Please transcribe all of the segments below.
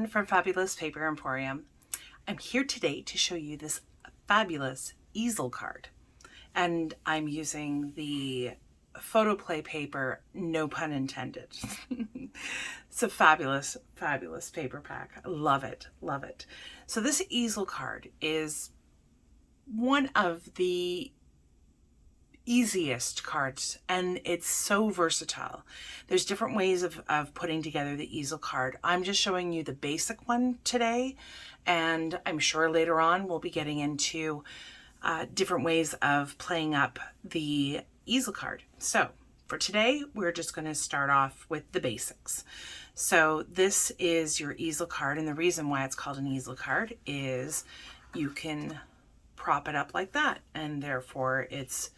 Dawn from Fabulous Paper Emporium. I'm here today to show you this fabulous easel card, and I'm using the Photoplay paper, no pun intended. It's a fabulous, fabulous paper pack. I love it, love it. So this easel card is one of the easiest cards, and it's so versatile. There's different ways of putting together the easel card. I'm just showing you the basic one today, and I'm sure later on we'll be getting into different ways of playing up the easel card. So for today, we're just going to start off with the basics. So this is your easel card, and the reason why it's called an easel card is you can prop it up like that, and therefore it's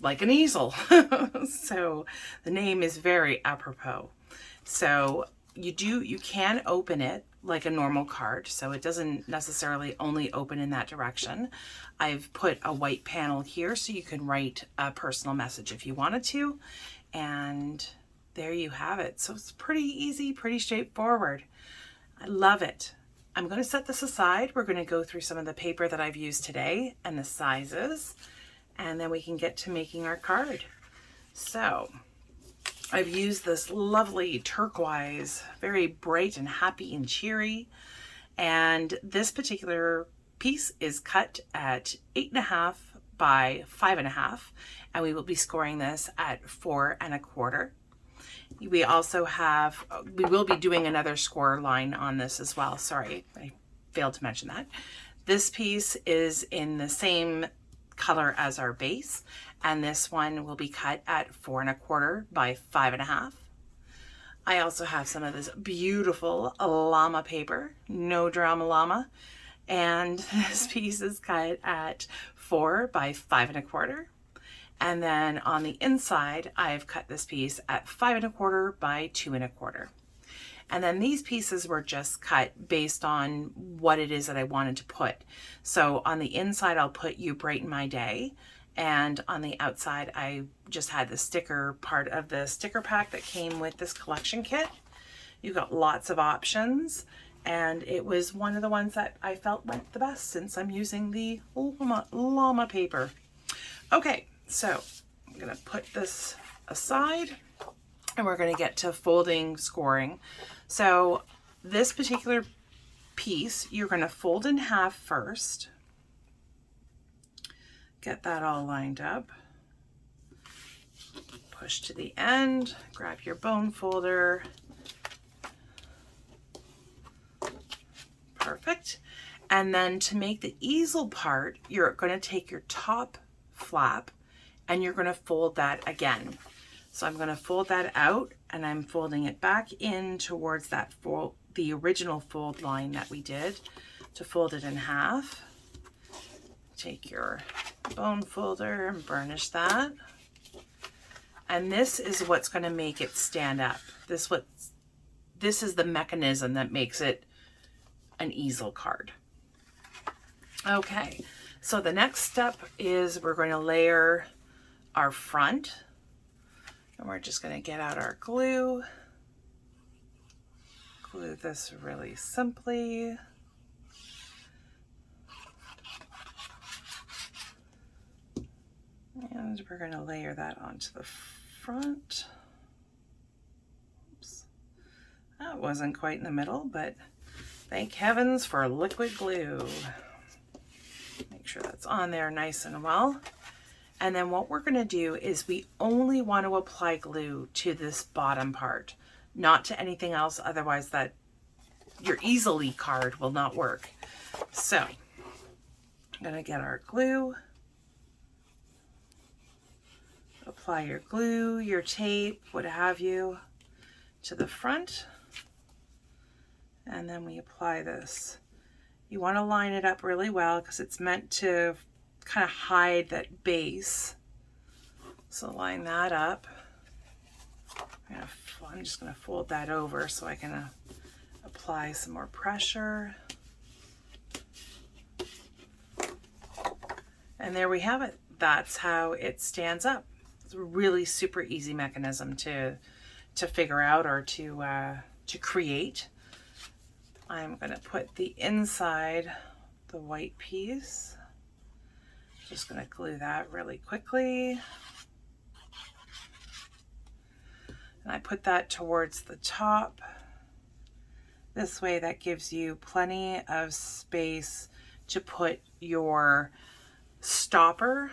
like an easel. So the name is very apropos. So you can open it like a normal card, so it doesn't necessarily only open in that direction. I've put a white panel here so you can write a personal message if you wanted to, and there you have it. So it's pretty easy, pretty straightforward. I love it. I'm going to set this aside. We're going to go through some of the paper that I've used today and the sizes, and then we can get to making our card. So I've used this lovely turquoise, very bright and happy and cheery. And this particular piece is cut at 8.5 by 5.5. And we will be scoring this at 4.25. We also have, we will be doing another score line on this as well. Sorry, I failed to mention that. This piece is in the same color as our base, and this one will be cut at 4.25 by 5.5. I also have some of this beautiful llama paper, no drama llama, and this piece is cut at 4 by 5.25. And then on the inside, I've cut this piece at 5.25 by 2.25. And then these pieces were just cut based on what it is that I wanted to put. So on the inside, I'll put You Brighten My Day. And on the outside, I just had the sticker part of the sticker pack that came with this collection kit. You got lots of options. And it was one of the ones that I felt went the best since I'm using the llama paper. Okay, so I'm gonna put this aside, and we're going to get to folding scoring. So this particular piece, you're going to fold in half first. Get that all lined up. Push to the end, grab your bone folder. Perfect. And then to make the easel part, you're going to take your top flap and you're going to fold that again. So I'm going to fold that out, and I'm folding it back in towards that fold, the original fold line that we did, to fold it in half. Take your bone folder and burnish that. And this is what's going to make it stand up. This is the mechanism that makes it an easel card. Okay, so the next step is we're going to layer our front. And we're just going to get out our glue. Glue this really simply. And we're going to layer that onto the front. Oops. That wasn't quite in the middle, but thank heavens for liquid glue. Make sure that's on there nice and well. And then what we're going to do is we only want to apply glue to this bottom part, not to anything else, otherwise that your easily card will not work. So I'm going to get our glue, apply your glue, your tape, what have you, to the front, and then we apply this. You want to line it up really well because it's meant to kind of hide that base. So line that up. I'm just going to fold that over so I can apply some more pressure. And there we have it. That's how it stands up. It's a really super easy mechanism to figure out or to create. I'm going to put the inside, the white piece. Just going to glue that really quickly. And I put that towards the top. This way that gives you plenty of space to put your stopper,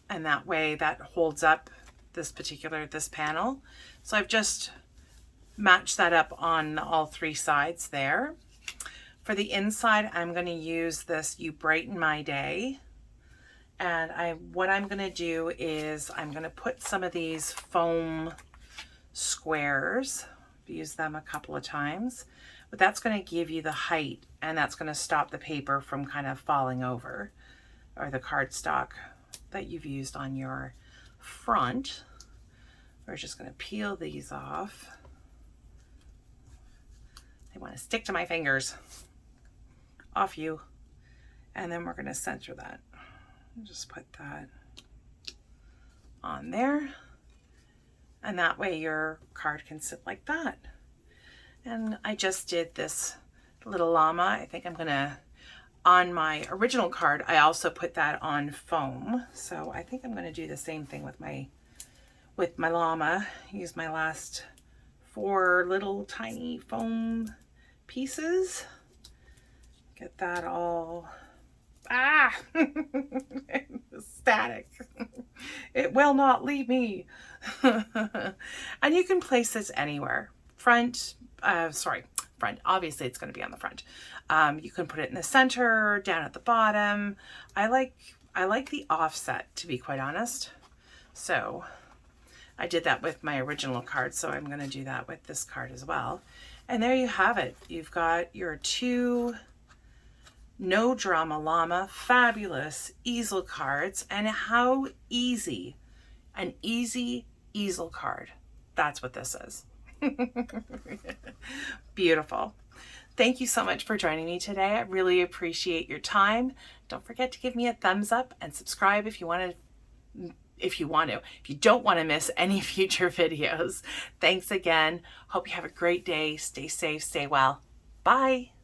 and that way that holds up this panel. So I've just matched that up on all three sides there. For the inside, I'm going to use this You Brighten My Day. And what I'm going to do is I'm going to put some of these foam squares, use them a couple of times, but that's going to give you the height, and that's going to stop the paper from kind of falling over, or the cardstock that you've used on your front. We're just going to peel these off. They want to stick to my fingers. Off you. And then we're going to center that. Just put that on there. And that way your card can sit like that. And I just did this little llama. I think I'm gonna, on my original card, I also put that on foam. So I think I'm gonna do the same thing with my llama. Use my last 4 little tiny foam pieces. Get that all, static. It will not leave me. And you can place this anywhere. Front, obviously it's going to be on the front. You can put it in the center, down at the bottom. I like the offset, to be quite honest. So I did that with my original card, so I'm going to do that with this card as well. And there you have it. You've got your 2 No Drama Llama fabulous easel cards, and how easy, an easy easel card. That's what this is. Beautiful. Thank you so much for joining me today. I really appreciate your time. Don't forget to give me a thumbs up and subscribe if you want to. If you don't want to miss any future videos. Thanks again. Hope you have a great day. Stay safe, stay well. Bye.